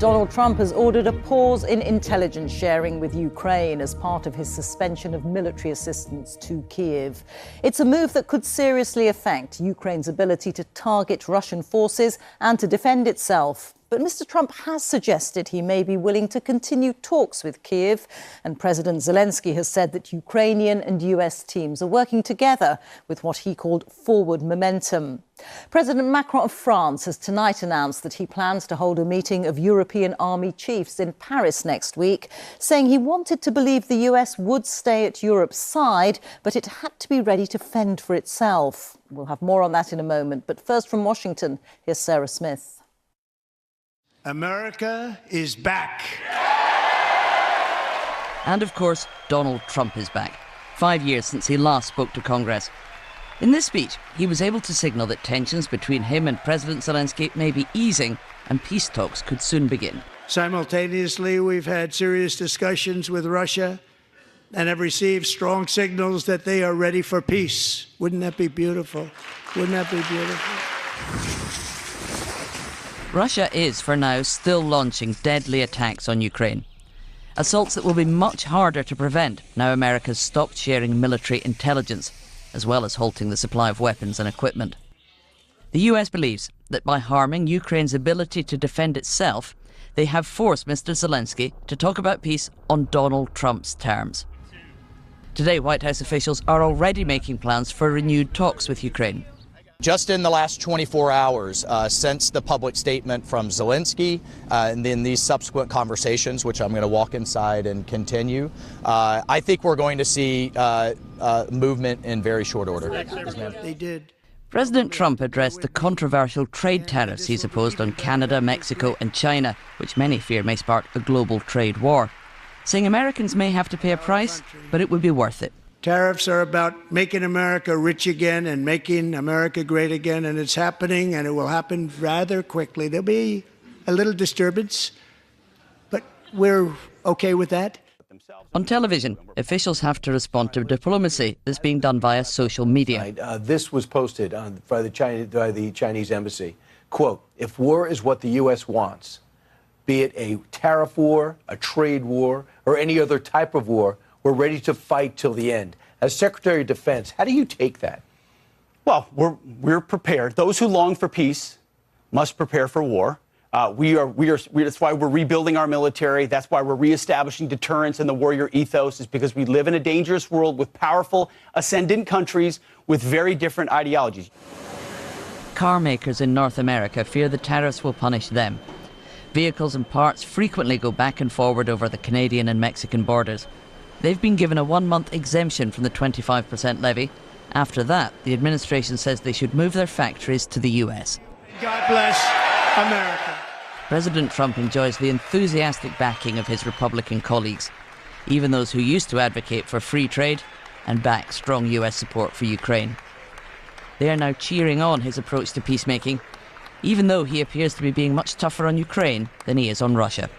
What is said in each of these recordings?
Donald Trump has ordered a pause in intelligence sharing with Ukraine as part of his suspension of military assistance to Kyiv. It's a move that could seriously affect Ukraine's ability to target Russian forces and to defend itself. But Mr. Trump has suggested he may be willing to continue talks with Kyiv, and President Zelensky has said that Ukrainian and US teams are working together with what he called forward momentum. President Macron of France has tonight announced that he plans to hold a meeting of European army chiefs in Paris next week, saying he wanted to believe the US would stay at Europe's side, but it had to be ready to fend for itself. We'll have more on that in a moment, but first from Washington, here's Sarah Smith. America is back. And of course, Donald Trump is back, 5 years since he last spoke to Congress. In this speech, he was able to signal that tensions between him and President Zelensky may be easing and peace talks could soon begin. Simultaneously, we've had serious discussions with Russia and have received strong signals that they are ready for peace. Wouldn't that be beautiful? Wouldn't that be beautiful? Russia is, for now, still launching deadly attacks on Ukraine. Assaults that will be much harder to prevent now America's stopped sharing military intelligence, as well as halting the supply of weapons and equipment. The US believes that by harming Ukraine's ability to defend itself, they have forced Mr. Zelensky to talk about peace on Donald Trump's terms. Today, White House officials are already making plans for renewed talks with Ukraine. Just in the last 24 hours, since the public statement from Zelensky, and then these subsequent conversations, which I'm going to walk inside and continue, I think we're going to see movement in very short order. They did. President Trump addressed the controversial trade tariffs he's imposed on Canada, Mexico and China, which many fear may spark a global trade war, saying Americans may have to pay a price, but it would be worth it. Tariffs are about making America rich again and making America great again, and it's happening, and it will happen rather quickly. There'll be a little disturbance, but we're okay with that. On television, officials have to respond to diplomacy that's being done via social media. This was posted by the Chinese embassy. Quote, if war is what the U.S. wants, be it a tariff war, a trade war, or any other type of war, we're ready to fight till the end. As Secretary of Defense, how do you take that? Well, we're prepared. Those who long for peace must prepare for war. That's why we're rebuilding our military. That's why we're reestablishing deterrence and the warrior ethos, is because we live in a dangerous world with powerful, ascendant countries with very different ideologies. Car makers in North America fear the tariffs will punish them. Vehicles and parts frequently go back and forward over the Canadian and Mexican borders. They've been given a 1-month exemption from the 25% levy. After that, the administration says they should move their factories to the US. God bless America. President Trump enjoys the enthusiastic backing of his Republican colleagues, even those who used to advocate for free trade and back strong US support for Ukraine. They are now cheering on his approach to peacemaking, even though he appears to be being much tougher on Ukraine than he is on Russia.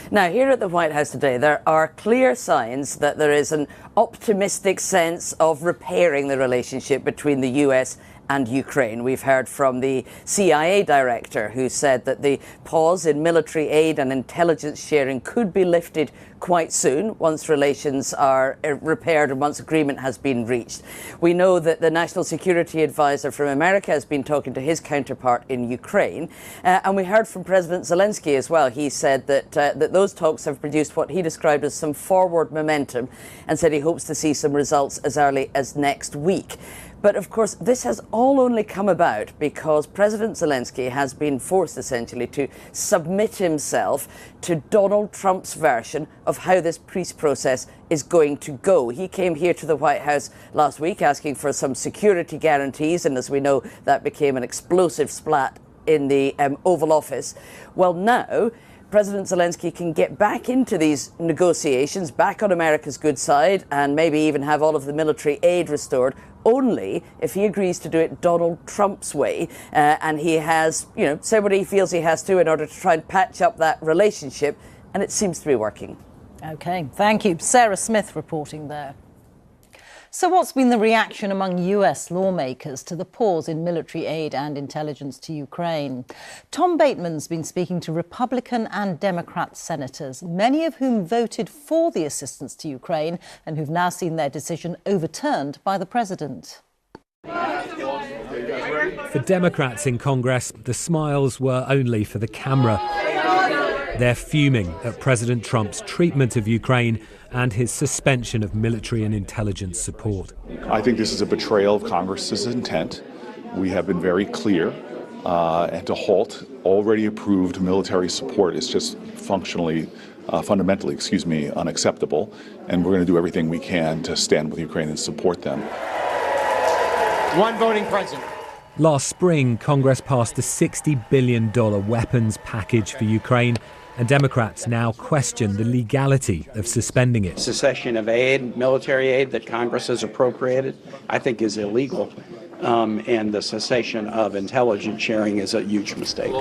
Now, here at the White House today, there are clear signs that there is an optimistic sense of repairing the relationship between the US and Ukraine. We've heard from the CIA director, who said that the pause in military aid and intelligence sharing could be lifted quite soon once relations are repaired and once agreement has been reached. We know that the National Security Advisor from America has been talking to his counterpart in Ukraine. And we heard from President Zelensky as well. He said that those talks have produced what he described as some forward momentum, and said he hopes to see some results as early as next week. But of course, this has all only come about because President Zelensky has been forced essentially to submit himself to Donald Trump's version of how this peace process is going to go. He came here to the White House last week asking for some security guarantees, and as we know, that became an explosive splat in the Oval Office. Well, now President Zelensky can get back into these negotiations, back on America's good side, and maybe even have all of the military aid restored, only if he agrees to do it Donald Trump's way. And he has, said what he feels he has to in order to try and patch up that relationship. And it seems to be working. OK, thank you. Sarah Smith reporting there. So what's been the reaction among US lawmakers to the pause in military aid and intelligence to Ukraine? Tom Bateman's been speaking to Republican and Democrat senators, many of whom voted for the assistance to Ukraine and who've now seen their decision overturned by the president. For Democrats in Congress, the smiles were only for the camera. They're fuming at President Trump's treatment of Ukraine and his suspension of military and intelligence support. I think this is a betrayal of Congress's intent. We have been very clear, and to halt already approved military support is just fundamentally, unacceptable. And we're going to do everything we can to stand with Ukraine and support them. One voting president. Last spring, Congress passed a $60 billion weapons package for Ukraine, and Democrats now question the legality of suspending it. Cessation of aid, military aid that Congress has appropriated, I think is illegal, and the cessation of intelligence sharing is a huge mistake.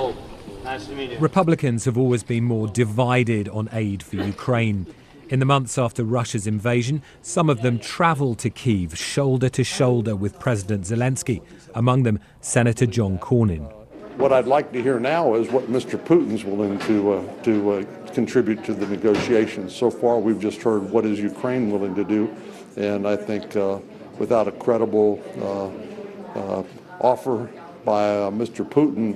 Republicans have always been more divided on aid for Ukraine. In the months after Russia's invasion, some of them travelled to Kyiv shoulder to shoulder with President Zelensky, among them Senator John Cornyn. What I'd like to hear now is what Mr. Putin's willing to contribute to the negotiations. So far, we've just heard what is Ukraine willing to do, and I think without a credible offer by Mr. Putin,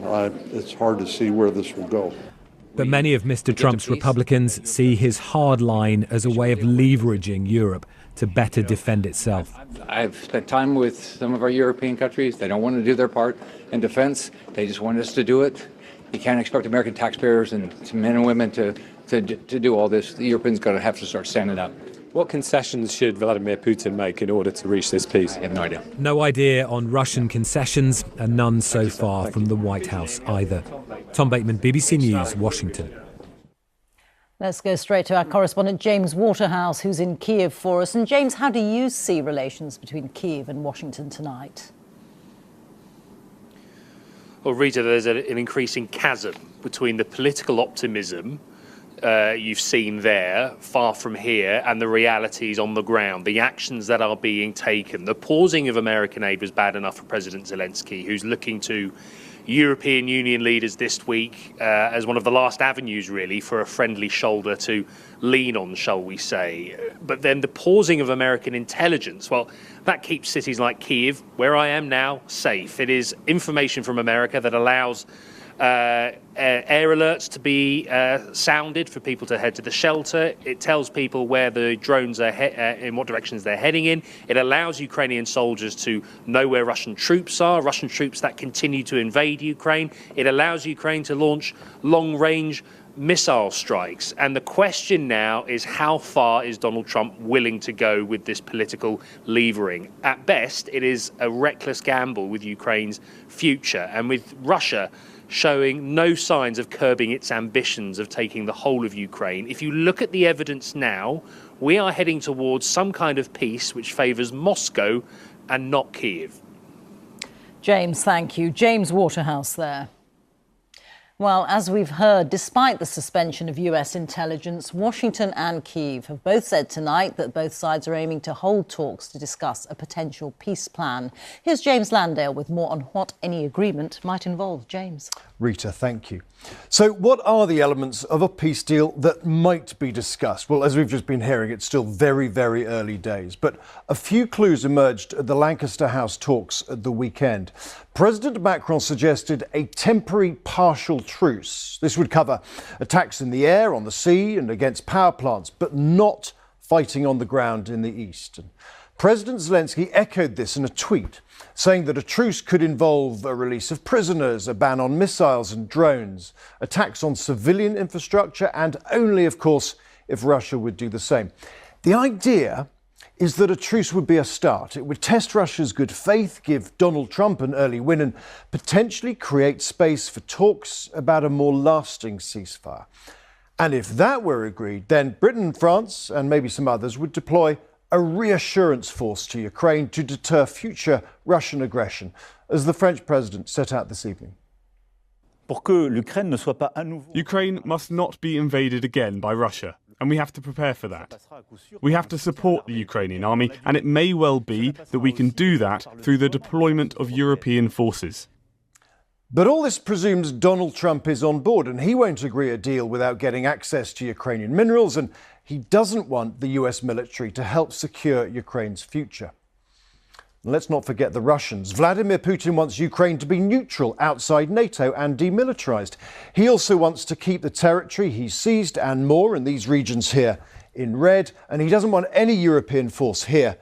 it's hard to see where this will go. But many of Mr. Trump's Republicans see his hard line as a way of leveraging Europe to better defend itself. I've spent time with some of our European countries. They don't want to do their part in defense. They just want us to do it. You can't expect American taxpayers and men and women to do all this. The Europeans are going to have to start standing up. What concessions should Vladimir Putin make in order to reach this peace? I have no idea. No idea on Russian concessions, and none so far from the White House either. Tom Bateman, BBC News, Washington. Let's go straight to our correspondent James Waterhouse, who's in Kyiv for us. And James, how do you see relations between Kyiv and Washington tonight? Well, Rita, there's an increasing chasm between the political optimism you've seen there, far from here, and the realities on the ground, the actions that are being taken. The pausing of American aid was bad enough for President Zelensky, who's looking to European Union leaders this week as one of the last avenues, really, for a friendly shoulder to lean on, shall we say. But then the pausing of American intelligence, well, that keeps cities like Kyiv, where I am now, safe. It is information from America that allows air alerts to be sounded for people to head to the shelter. It tells people where the drones are, in what directions they're heading in. It allows Ukrainian soldiers to know where Russian troops are, Russian troops that continue to invade Ukraine. It allows Ukraine to launch long-range missile strikes. And the question now is, how far is Donald Trump willing to go with this political levering? At best, it is a reckless gamble with Ukraine's future, and with Russia showing no signs of curbing its ambitions of taking the whole of Ukraine. If you look at the evidence now, we are heading towards some kind of peace which favours Moscow and not Kyiv. James, thank you. James Waterhouse there. Well, as we've heard, despite the suspension of US intelligence, Washington and Kyiv have both said tonight that both sides are aiming to hold talks to discuss a potential peace plan. Here's James Landale with more on what any agreement might involve. James. Rita, thank you. So what are the elements of a peace deal that might be discussed? Well, as we've just been hearing, it's still very, very early days. But a few clues emerged at the Lancaster House talks at the weekend. President Macron suggested a temporary partial truce. This would cover attacks in the air, on the sea and against power plants, but not fighting on the ground in the east. And President Zelensky echoed this in a tweet, saying that a truce could involve a release of prisoners, a ban on missiles and drones, attacks on civilian infrastructure, and only, of course, if Russia would do the same. The idea is that a truce would be a start. It would test Russia's good faith, give Donald Trump an early win, and potentially create space for talks about a more lasting ceasefire. And if that were agreed, then Britain, France, and maybe some others would deploy a reassurance force to Ukraine to deter future Russian aggression, as the French president set out this evening. Ukraine must not be invaded again by Russia. and we have to prepare for that. We have to support the Ukrainian army, and it may well be that we can do that through the deployment of European forces. But all this presumes Donald Trump is on board, and he won't agree a deal without getting access to Ukrainian minerals, and he doesn't want the US military to help secure Ukraine's future. And let's not forget the Russians. Vladimir Putin wants Ukraine to be neutral outside NATO and demilitarized. He also wants to keep the territory he's seized and more in these regions here in red, and he doesn't want any European force here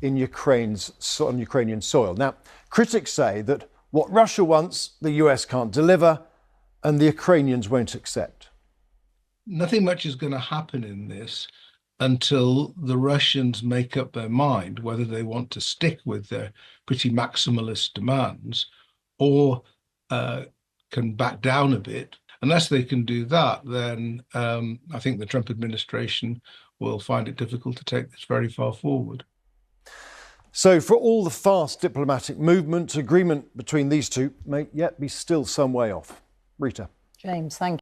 in on Ukrainian soil. Now, critics say that what Russia wants, the US can't deliver, and the Ukrainians won't accept. Nothing much is going to happen in this until the Russians make up their mind whether they want to stick with their pretty maximalist demands or can back down a bit. Unless they can do that, then I think the Trump administration will find it difficult to take this very far forward. So for all the fast diplomatic movement, agreement between these two may yet be still some way off. Rita. James, thank you.